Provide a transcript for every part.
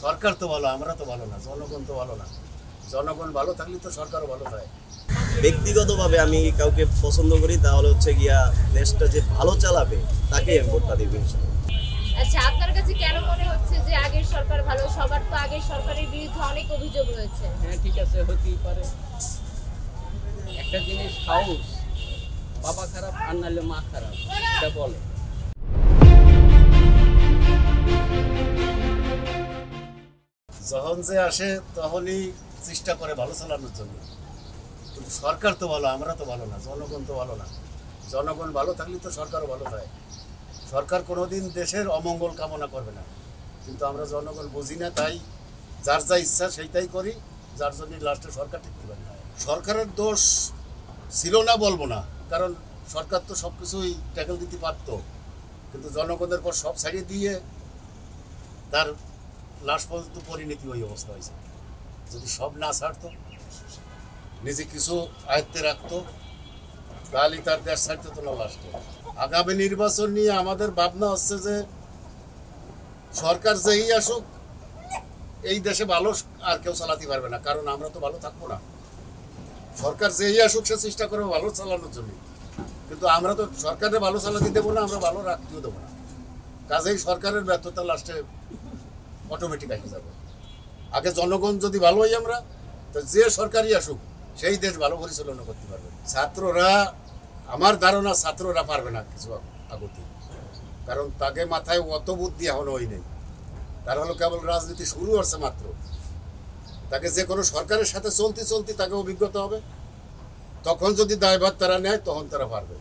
সরকার তো ভালো, আমরা তো ভালো না, জনগণ তো ভালো না। জনগণ ভালো থাকলে তো সরকারও ভালো হয়। ব্যক্তিগতভাবে আমি কাউকে পছন্দ করি, তাহলে হচ্ছে গিয়া দেশটা যে ভালো চালাবে তাকেই আমি ভোটটা দিব ইনশাআল্লাহ। আচ্ছা, আপনার কাছে কেন মনে হচ্ছে যে আগের সরকার ভালো? সবার তো আগের সরকারের বিরুদ্ধে অনেক অভিযোগ রয়েছে। হ্যাঁ, ঠিক আছে, হতেই পারে। একটা জিনিস হাউস, বাবা খারাপ আর নাহলে মা খারাপ, এটা বলে। যখন যে আসে তখনই চেষ্টা করে ভালো চালানোর জন্য, কিন্তু সরকার তো ভালো, আমরা তো ভালো না, জনগণ তো ভালো না। জনগণ ভালো থাকলে তো সরকারও ভালো হয়। সরকার কোনোদিন দেশের অমঙ্গল কামনা করবে না, কিন্তু আমরা জনগণ বুঝি না, তাই যার যা ইচ্ছা সেইটাই করি, যার জন্য লাস্টে সরকার টিকতে পারে না। সরকারের দোষ ছিল না বলবো না, কারণ সরকার তো সব কিছুই ট্যাকেল দিতে পারত, কিন্তু জনগণের পর সব ছাড়িয়ে দিয়ে তার লাস্ট পর্যন্ত পরিণতি ওই অবস্থা হয়েছে। যদি সব না ছাড়তো, নিজে কিছু আয়ত্তে রাখতো, তাহলে তার দেশ ছাড়তে তো না লাস্টে। আগামী নির্বাচন নিয়ে আমাদের ভাবনা হচ্ছে যে সরকার যেই আসুক, এই দেশে ভালো আর কেউ চালাতে পারবে না, কারণ আমরা তো ভালো থাকবো না। সরকার যেই আসুক সে চেষ্টা করবে ভালো চালানোর জন্য, কিন্তু আমরা তো সরকারের ভালো চালাতে দেবো না, আমরা ভালো রাখতেও দেবো না। কাজেই সরকারের ব্যর্থতা লাস্টে অটোমেটিক আসে যাবে। আগে জনগণ যদি ভালো হই আমরা, তো যে সরকারই আসুক সেই দেশ ভালো পরিচালনা করতে পারবে। ছাত্ররা, আমার ধারণা ছাত্ররা পারবে না কিছু আগতি, কারণ তাকে মাথায় অত বুদ্ধি এখনো হই নেই। তার হলো কেবল রাজনীতি শুরু হচ্ছে মাত্র। তাকে যে কোনো সরকারের সাথে চলতে চলতে তাকে অভিজ্ঞতা হবে, তখন যদি দায়ভার তারা নেয় তখন তারা পারবে।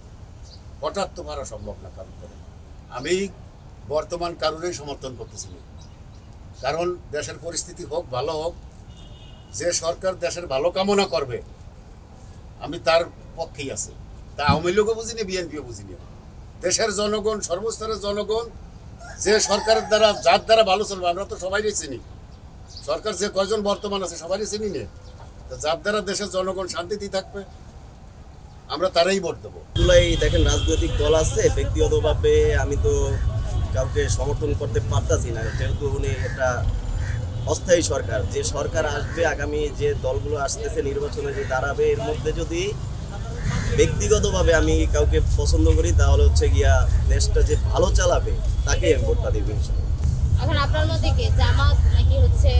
হঠাৎ তো পারা সম্ভব না কারণ। আমি বর্তমান কারণেই সমর্থন করতেছি না, কারণ দেশের পরিস্থিতি হোক ভালো হোক, যে সরকার দেশের ভালো কামনা করবে আমি তার পক্ষেই আছি। তা আওয়ামী লীগও বুঝিনি, বিএনপিও বুঝিনি। দেশের জনগণ, সর্বস্তরের জনগণ যে সরকারের দ্বারা, যার দ্বারা ভালো চলবে, আমরা তো সবাইই চিনি। সরকার যে কয়জন বর্তমান আছে সবারই চিনি না, যার দ্বারা দেশের জনগণ শান্তিতে থাকবে আমরা তারাই ভোট দেবো। এগুলাই দেখেন, রাজনৈতিক দল আছে, ব্যক্তিগতভাবে আমি তো কাউকে সমর্থন করতে পারতাছি না, যেহেতু উনি একটা অস্থায়ী সরকার। যে সরকার আসবে, আগামী যে দলগুলো আসতেছে নির্বাচনে যে দাঁড়াবে, এর মধ্যে যদি ব্যক্তিগতভাবে আমি কাউকে পছন্দ করি, তাহলে হচ্ছে গিয়া দেশটা যে ভালো চালাবে তাকেই আমি ভোটটা দিব ইনশাআল্লাহ। এখন আপনার মতে কি জামাত নাকি হচ্ছে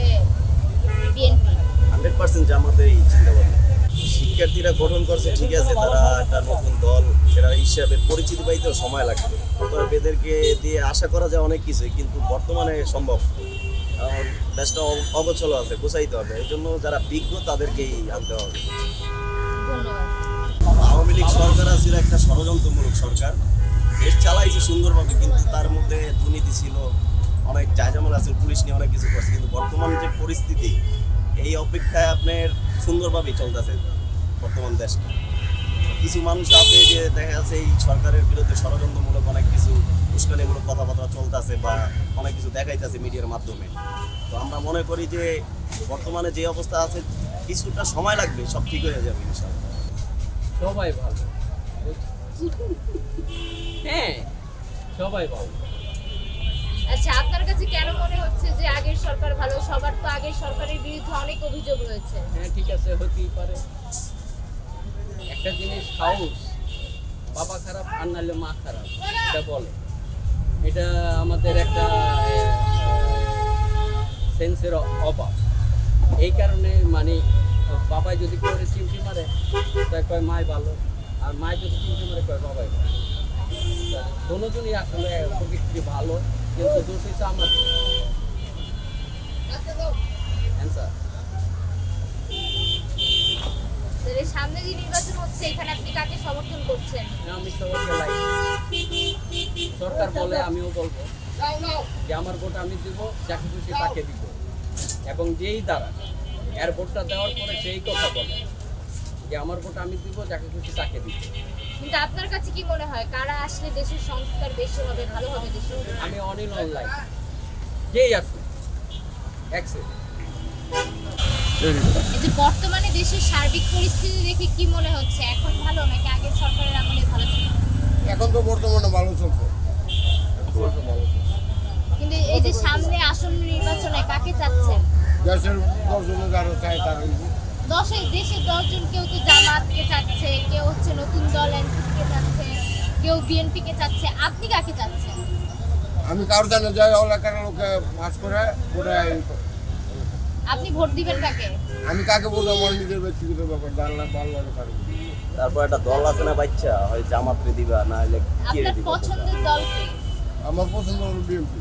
বিএনপি? 100% জামাতেই চিন্তা ভাবনা। শিক্ষার্থীরা গঠন করছে, ঠিক আছে, তারা একটা নতুন দল এরা হিসাবে পরিচিতি পাইতেও সময় লাগবে। অতএব এদেরকে দিয়ে আশা করা যায় অনেক কিছুই, কিন্তু বর্তমানে সম্ভব, কারণ দেশটা অগোছল আছে, গোছাইতে হবে। এই জন্য যারা বিজ্ঞ তাদেরকেই আনতে হবে। ধন্যবাদ। আওয়ামী লীগ সরকার ছিল একটা ষড়যন্ত্রমূলক সরকার, দেশ চালাইছে সুন্দরভাবে, কিন্তু তার মধ্যে দুর্নীতি ছিল, অনেক জায়জামাল আছে, পুলিশ নিয়ে অনেক কিছু করছে। কিন্তু বর্তমান যে পরিস্থিতি, এই অপেক্ষায় আপনার সুন্দরভাবেই চলতেছে বর্তমান দেশটা। কিছু মানুষ আছে যে দেখা যাচ্ছে এই সরকারের বিরুদ্ধে ষড়যন্ত্রমূলক অনেক কিছু উস্কানিমূলক কথাবার্তা চলতেছে বা অনেক কিছু দেখাইতেছে মিডিয়ার মাধ্যমে। তো আমরা মনে করি যে বর্তমানে যে অবস্থা আছে কিছুটা সময় লাগবে, সব ঠিক হয়ে যাবে ইনশাআল্লাহ। সবাই ভালো। হ্যাঁ, সবাই ভালো। আচ্ছা, আপনার কাছে কেন মনে হচ্ছে যে আগের সরকার ভালো? সবার তো আগের সরকারের বিরুদ্ধে অনেক অভিযোগ রয়েছে। হ্যাঁ, ঠিক আছে, হতেই পারে। একটা জিনিস হাউস, বাবা খারাপ আর নাহলে মা খারাপ, এটা বলে। এটা আমাদের একটা সেন্সের অভাব। এই কারণে মানে বাবাই যদি করে চিমটি মারে তাই কয় মায় ভালো, আর মায় যদি চিমটি মারে কয় বাবাই ভালো। দুজনই আসলে প্রকৃতি ভালো, কিন্তু দোষ হচ্ছে আমার। অ্যান্সার। সামনে যে নির্বাচন হচ্ছে, এখানে আপনি কাকে সমর্থন করছেন? আমি সবাইকে লাইক। সরকার বলে আমিও বলবো যে আমার ভোট আমি দিব, যাকে খুশি তাকে দিব, এবং যেই দ্বারা এর ভোটটা দেওয়ার পরে সেই কথা বলে যে আমার ভোট আমি দিব, যাকে খুশি তাকে দিব। কিন্তু আপনার কাছে কি মনে হয় কারা আসলে দেশের সংস্কার বেশি হবে, ভালো হবে দেশে? আমি অনিল অনলাইন, যেই আসুন অ্যাক্সেপ্ট। এই যে বর্তমানে দেশের সার্বিক পরিস্থিতি দেখে কি মনে হচ্ছে, এখন ভালো নাকি আগের সরকারের আমলে ভালো ছিল? এখন তো বর্তমানে ভালো চলছে। কিন্তু এই যে সামনে আসন্ন নির্বাচনে কাকে চাচ্ছেন? দেশের 10 জনে যারা চায় তারা দেশের 10 জন, কেউ তো জামাতকে চাচ্ছে, কেউ হচ্ছে নতুন দল এনসিপিকে চাচ্ছে, কেউ বিএনপিকে চাচ্ছে, আপনি কাকে চাচ্ছেন? আমি কারো জানে যাই এলাকার লোকে পাস করে ওটাই আপনি ভোট দিবেন কাকে? আমি কাকে বলবো আমার নিজের ব্যক্তিগত ব্যাপার জানলাম ভালো কারো তারপর একটা দল আছে না বাচ্চা, হয় জামাতে দিবা না হলে কি আপনার দিবা? পছন্দের দল কি? আমার পছন্দ হলো বিএনপি।